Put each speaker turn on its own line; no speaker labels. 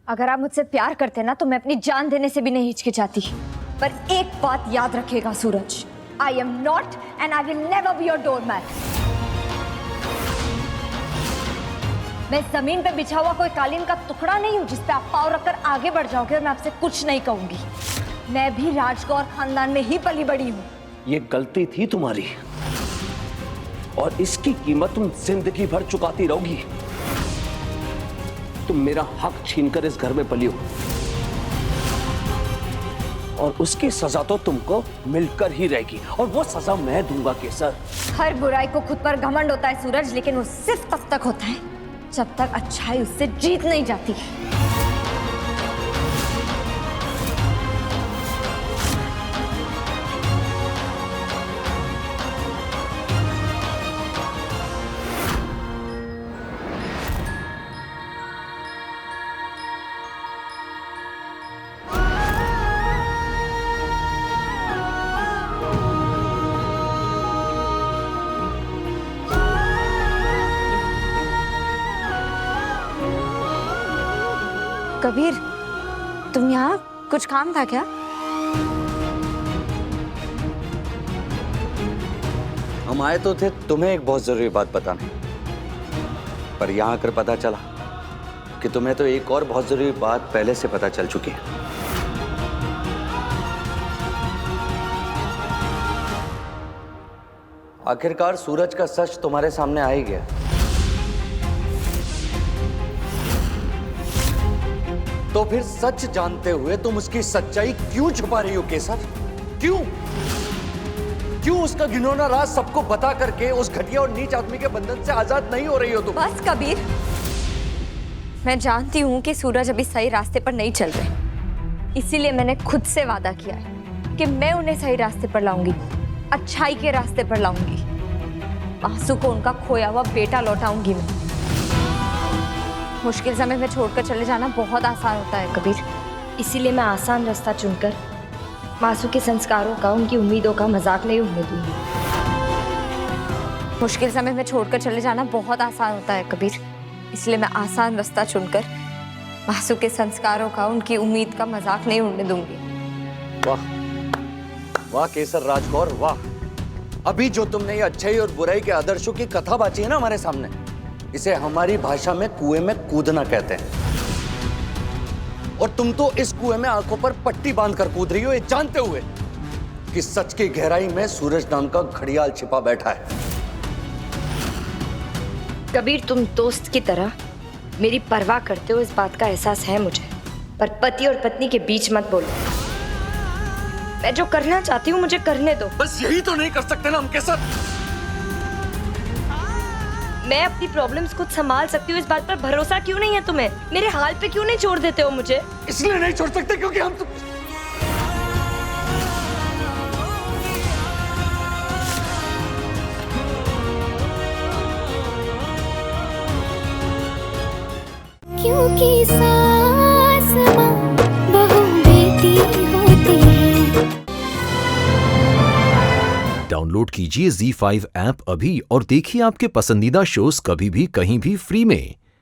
अगर आप मुझसे प्यार करते ना तो मैं अपनी जान देने से भी नहीं हिचकिचाती। पर एक बात याद रखिएगा Suraj, I am not and I will never be your doormat. मैं जमीन पे बिछा हुआ कोई कालीन का टुकड़ा नहीं हूं जिस पे आप पाँव रखकर आगे बढ़ जाओगे और मैं आपसे कुछ नहीं कहूंगी। मैं भी राजकौर खानदान में ही पली बड़ी हूँ।
ये गलती थी तुम्हारी और इसकी कीमत तुम जिंदगी भर चुकाती रहोगी। तुम मेरा हक छीनकर इस घर में पली हो और उसकी सजा तो तुमको मिलकर ही रहेगी और वो सजा मैं दूंगा केसर।
हर बुराई को खुद पर घमंड होता है सूरज, लेकिन वो सिर्फ तब तक होता है जब तक अच्छाई उससे जीत नहीं जाती। कबीर, तुम यहाँ कुछ काम था क्या?
हम आए तो थे तुम्हें एक बहुत जरूरी बात बताने, पर यहाँ आकर पता चला कि तुम्हें तो एक और बहुत जरूरी बात पहले से पता चल चुकी है। आखिरकार सूरज का सच तुम्हारे सामने आ ही गया। तो फिर सच जानते हुए तुम उसकी सच्चाई क्यों छुपा रही हो केसर? क्यों क्यों उसका घिनौना राज सबको बता करके उस घटिया और नीच आदमी के बंधन से आजाद नहीं हो रही हो तुम?
बस कबीर, मैं जानती हूँ कि सूरज अभी सही रास्ते पर नहीं चल रहे, इसीलिए मैंने खुद से वादा किया है कि मैं उन्हें सही रास्ते पर लाऊंगी, अच्छाई के रास्ते पर लाऊंगी। आंसू को उनका खोया हुआ बेटा लौटाऊंगी मैं। मुश्किल समय में छोड़कर चले जाना बहुत आसान होता है कबीर, इसीलिए मैं आसान रास्ता चुनकर मासूम के संस्कारों का, उनकी उम्मीदों का मजाक नहीं उड़ने दूंगी। मुश्किल समय में छोड़कर चले जाना बहुत आसान होता है कबीर, इसलिए मैं आसान रास्ता चुनकर मासूम के संस्कारों का, उनकी उम्मीद का मजाक नहीं उड़ने दूंगी।
वाह वाह केसर राजकौर वाह! अभी जो तुमने ये अच्छाई और बुराई के आदर्शों की कथा बांची है ना हमारे सामने, इसे हमारी भाषा में कुएं में कूदना कहते हैं। और तुम तो इस कुएं में आंखों पर पट्टी बांधकर कूद रही हो, ये जानते हुए कि सच की गहराई में सूरज नाम का घड़ियाल छिपा बैठा है।
कबीर, तुम दोस्त की तरह मेरी परवाह करते हो, इस बात का एहसास है मुझे, पर पति और पत्नी के बीच मत बोलो। मैं जो करना चाहती हूँ मुझे करने दो।
बस यही तो नहीं कर सकते ना हम केसर?
मैं अपनी प्रॉब्लम्स खुद संभाल सकती हूँ, इस बात पर भरोसा क्यों नहीं है तुम्हें? मेरे हाल पे क्यों नहीं छोड़ देते हो मुझे?
इसलिए नहीं छोड़ सकते क्योंकि हम तो...
क्योंकि सास माँ बहू बेटी होती है।
डाउनलोड कीजिए ZEE5 ऐप अभी और देखिए आपके पसंदीदा शोज कभी भी कहीं भी फ्री में।